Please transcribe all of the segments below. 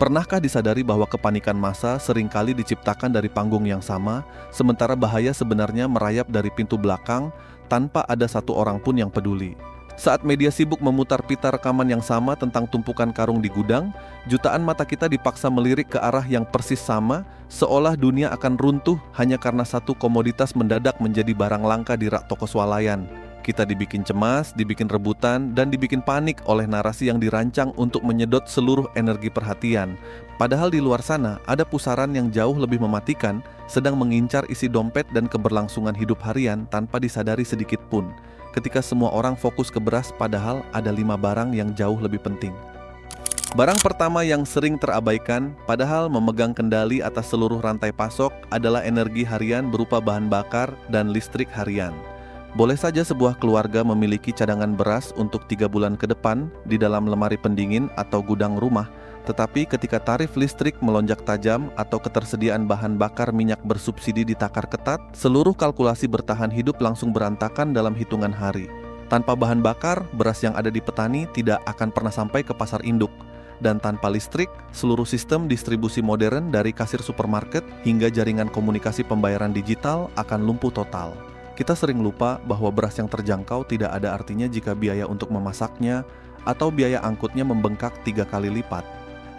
Pernahkah disadari bahwa kepanikan massa seringkali diciptakan dari panggung yang sama, sementara bahaya sebenarnya merayap dari pintu belakang tanpa ada satu orang pun yang peduli? Saat media sibuk memutar pita rekaman yang sama tentang tumpukan karung di gudang, jutaan mata kita dipaksa melirik ke arah yang persis sama, seolah dunia akan runtuh hanya karena satu komoditas mendadak menjadi barang langka di rak toko swalayan. Kita dibikin cemas, dibikin rebutan, dan dibikin panik oleh narasi yang dirancang untuk menyedot seluruh energi perhatian. Padahal di luar sana ada pusaran yang jauh lebih mematikan, sedang mengincar isi dompet dan keberlangsungan hidup harian tanpa disadari sedikit pun. Ketika semua orang fokus ke beras, padahal ada 5 barang yang jauh lebih penting. Barang pertama yang sering terabaikan, padahal memegang kendali atas seluruh rantai pasok, adalah energi harian berupa bahan bakar dan listrik harian. Boleh saja sebuah keluarga memiliki cadangan beras untuk 3 bulan ke depan di dalam lemari pendingin atau gudang rumah, tetapi ketika tarif listrik melonjak tajam atau ketersediaan bahan bakar minyak bersubsidi ditakar ketat, seluruh kalkulasi bertahan hidup langsung berantakan dalam hitungan hari. Tanpa bahan bakar, beras yang ada di petani tidak akan pernah sampai ke pasar induk. Dan tanpa listrik, seluruh sistem distribusi modern dari kasir supermarket hingga jaringan komunikasi pembayaran digital akan lumpuh total. Kita sering lupa bahwa beras yang terjangkau tidak ada artinya jika biaya untuk memasaknya atau biaya angkutnya membengkak 3 kali lipat.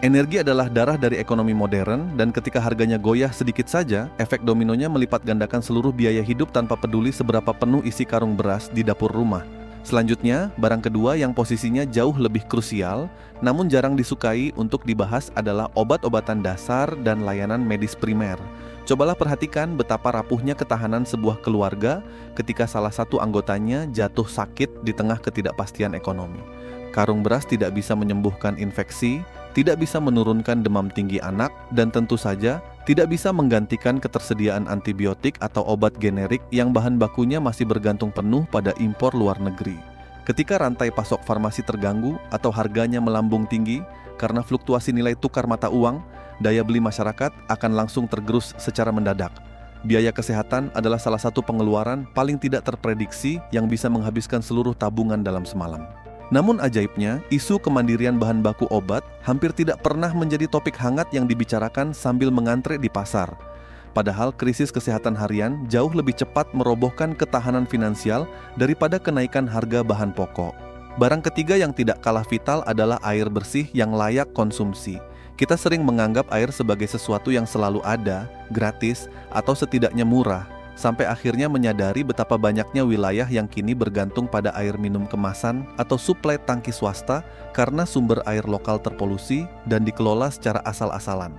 Energi adalah darah dari ekonomi modern, dan ketika harganya goyah sedikit saja, efek dominonya melipat gandakan seluruh biaya hidup tanpa peduli seberapa penuh isi karung beras di dapur rumah. Selanjutnya, barang kedua yang posisinya jauh lebih krusial, namun jarang disukai untuk dibahas adalah obat-obatan dasar dan layanan medis primer. Cobalah perhatikan betapa rapuhnya ketahanan sebuah keluarga ketika salah satu anggotanya jatuh sakit di tengah ketidakpastian ekonomi. Karung beras tidak bisa menyembuhkan infeksi, tidak bisa menurunkan demam tinggi anak, dan tentu saja tidak bisa menggantikan ketersediaan antibiotik atau obat generik yang bahan bakunya masih bergantung penuh pada impor luar negeri. Ketika rantai pasok farmasi terganggu atau harganya melambung tinggi karena fluktuasi nilai tukar mata uang, daya beli masyarakat akan langsung tergerus secara mendadak. Biaya kesehatan adalah salah satu pengeluaran paling tidak terprediksi yang bisa menghabiskan seluruh tabungan dalam semalam. Namun ajaibnya, isu kemandirian bahan baku obat hampir tidak pernah menjadi topik hangat yang dibicarakan sambil mengantre di pasar. Padahal krisis kesehatan harian jauh lebih cepat merobohkan ketahanan finansial daripada kenaikan harga bahan pokok. Barang ketiga yang tidak kalah vital adalah air bersih yang layak konsumsi. Kita sering menganggap air sebagai sesuatu yang selalu ada, gratis, atau setidaknya murah, sampai akhirnya menyadari betapa banyaknya wilayah yang kini bergantung pada air minum kemasan atau suplai tangki swasta karena sumber air lokal terpolusi dan dikelola secara asal-asalan.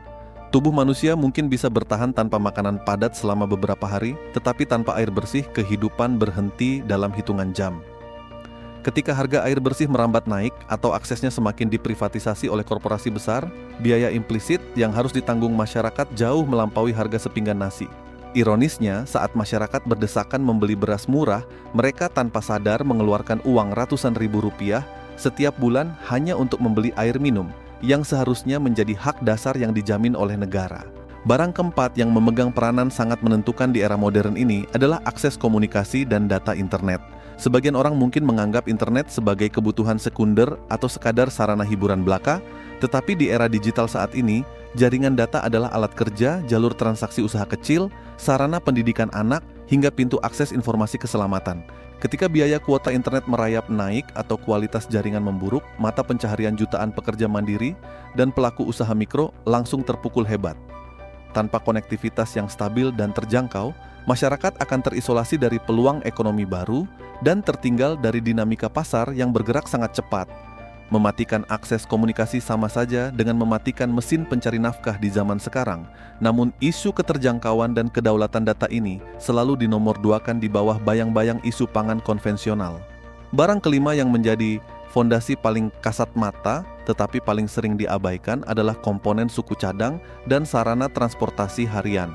Tubuh manusia mungkin bisa bertahan tanpa makanan padat selama beberapa hari, tetapi tanpa air bersih, kehidupan berhenti dalam hitungan jam. Ketika harga air bersih merambat naik atau aksesnya semakin diprivatisasi oleh korporasi besar, biaya implisit yang harus ditanggung masyarakat jauh melampaui harga sepinggan nasi. Ironisnya, saat masyarakat berdesakan membeli beras murah, mereka tanpa sadar mengeluarkan uang ratusan ribu rupiah setiap bulan hanya untuk membeli air minum, yang seharusnya menjadi hak dasar yang dijamin oleh negara. Barang keempat yang memegang peranan sangat menentukan di era modern ini adalah akses komunikasi dan data internet. Sebagian orang mungkin menganggap internet sebagai kebutuhan sekunder atau sekadar sarana hiburan belaka, tetapi di era digital saat ini, jaringan data adalah alat kerja, jalur transaksi usaha kecil, sarana pendidikan anak, hingga pintu akses informasi keselamatan. Ketika biaya kuota internet merayap naik atau kualitas jaringan memburuk, mata pencaharian jutaan pekerja mandiri dan pelaku usaha mikro langsung terpukul hebat. Tanpa konektivitas yang stabil dan terjangkau, masyarakat akan terisolasi dari peluang ekonomi baru dan tertinggal dari dinamika pasar yang bergerak sangat cepat. Mematikan akses komunikasi sama saja dengan mematikan mesin pencari nafkah di zaman sekarang. Namun isu keterjangkauan dan kedaulatan data ini selalu dinomorduakan di bawah bayang-bayang isu pangan konvensional. Barang kelima yang menjadi fondasi paling kasat mata tetapi paling sering diabaikan adalah komponen suku cadang dan sarana transportasi harian.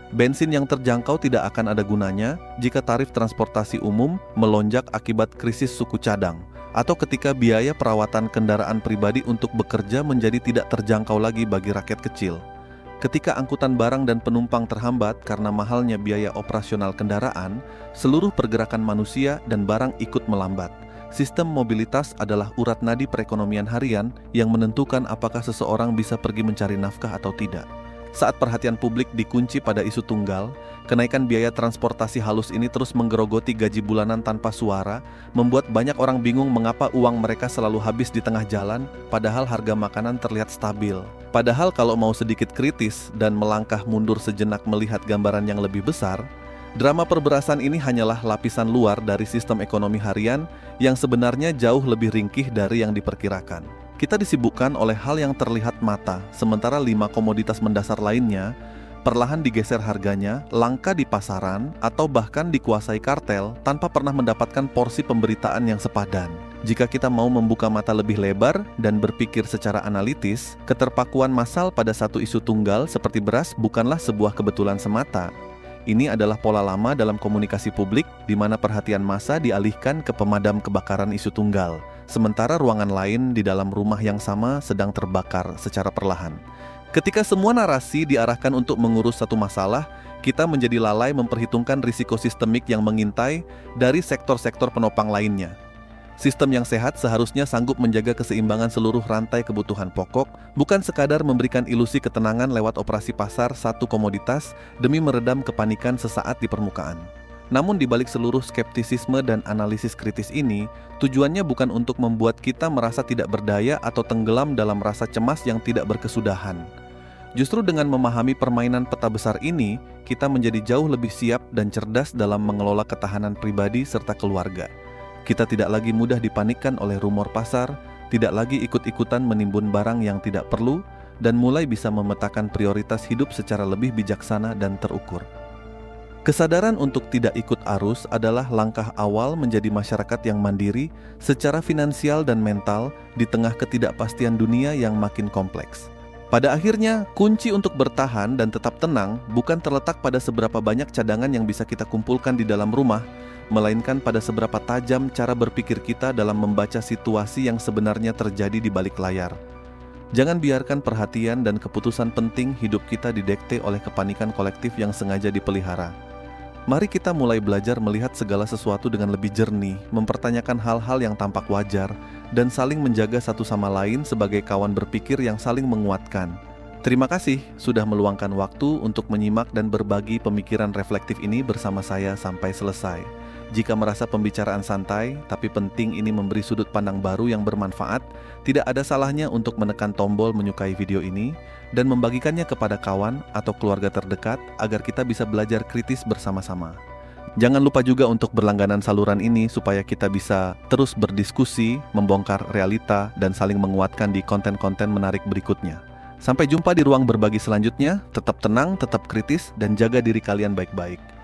Bensin yang terjangkau tidak akan ada gunanya jika tarif transportasi umum melonjak akibat krisis suku cadang, atau ketika biaya perawatan kendaraan pribadi untuk bekerja menjadi tidak terjangkau lagi bagi rakyat kecil. Ketika angkutan barang dan penumpang terhambat karena mahalnya biaya operasional kendaraan, seluruh pergerakan manusia dan barang ikut melambat. Sistem mobilitas adalah urat nadi perekonomian harian yang menentukan apakah seseorang bisa pergi mencari nafkah atau tidak. Saat perhatian publik dikunci pada isu tunggal, kenaikan biaya transportasi halus ini terus menggerogoti gaji bulanan tanpa suara, membuat banyak orang bingung mengapa uang mereka selalu habis di tengah jalan, padahal harga makanan terlihat stabil. Padahal kalau mau sedikit kritis dan melangkah mundur sejenak melihat gambaran yang lebih besar, drama perberasan ini hanyalah lapisan luar dari sistem ekonomi harian yang sebenarnya jauh lebih ringkih dari yang diperkirakan. Kita disibukkan oleh hal yang terlihat mata, sementara 5 komoditas mendasar lainnya perlahan digeser harganya, langka di pasaran, atau bahkan dikuasai kartel tanpa pernah mendapatkan porsi pemberitaan yang sepadan. Jika kita mau membuka mata lebih lebar dan berpikir secara analitis, keterpakuan massal pada satu isu tunggal seperti beras bukanlah sebuah kebetulan semata. Ini adalah pola lama dalam komunikasi publik di mana perhatian massa dialihkan ke pemadam kebakaran isu tunggal, sementara ruangan lain di dalam rumah yang sama sedang terbakar secara perlahan. Ketika semua narasi diarahkan untuk mengurus satu masalah, kita menjadi lalai memperhitungkan risiko sistemik yang mengintai dari sektor-sektor penopang lainnya. Sistem yang sehat seharusnya sanggup menjaga keseimbangan seluruh rantai kebutuhan pokok, bukan sekadar memberikan ilusi ketenangan lewat operasi pasar satu komoditas demi meredam kepanikan sesaat di permukaan. Namun di balik seluruh skeptisisme dan analisis kritis ini, tujuannya bukan untuk membuat kita merasa tidak berdaya atau tenggelam dalam rasa cemas yang tidak berkesudahan. Justru dengan memahami permainan peta besar ini, kita menjadi jauh lebih siap dan cerdas dalam mengelola ketahanan pribadi serta keluarga. Kita tidak lagi mudah dipanikkan oleh rumor pasar, tidak lagi ikut-ikutan menimbun barang yang tidak perlu, dan mulai bisa memetakan prioritas hidup secara lebih bijaksana dan terukur. Kesadaran untuk tidak ikut arus adalah langkah awal menjadi masyarakat yang mandiri secara finansial dan mental di tengah ketidakpastian dunia yang makin kompleks. Pada akhirnya, kunci untuk bertahan dan tetap tenang bukan terletak pada seberapa banyak cadangan yang bisa kita kumpulkan di dalam rumah, melainkan pada seberapa tajam cara berpikir kita dalam membaca situasi yang sebenarnya terjadi di balik layar. Jangan biarkan perhatian dan keputusan penting hidup kita didikte oleh kepanikan kolektif yang sengaja dipelihara. Mari kita mulai belajar melihat segala sesuatu dengan lebih jernih, mempertanyakan hal-hal yang tampak wajar, dan saling menjaga satu sama lain sebagai kawan berpikir yang saling menguatkan. Terima kasih sudah meluangkan waktu untuk menyimak dan berbagi pemikiran reflektif ini bersama saya sampai selesai. Jika merasa pembicaraan santai, tapi penting ini memberi sudut pandang baru yang bermanfaat, tidak ada salahnya untuk menekan tombol menyukai video ini dan membagikannya kepada kawan atau keluarga terdekat agar kita bisa belajar kritis bersama-sama. Jangan lupa juga untuk berlangganan saluran ini supaya kita bisa terus berdiskusi, membongkar realita, dan saling menguatkan di konten-konten menarik berikutnya. Sampai jumpa di ruang berbagi selanjutnya, tetap tenang, tetap kritis, dan jaga diri kalian baik-baik.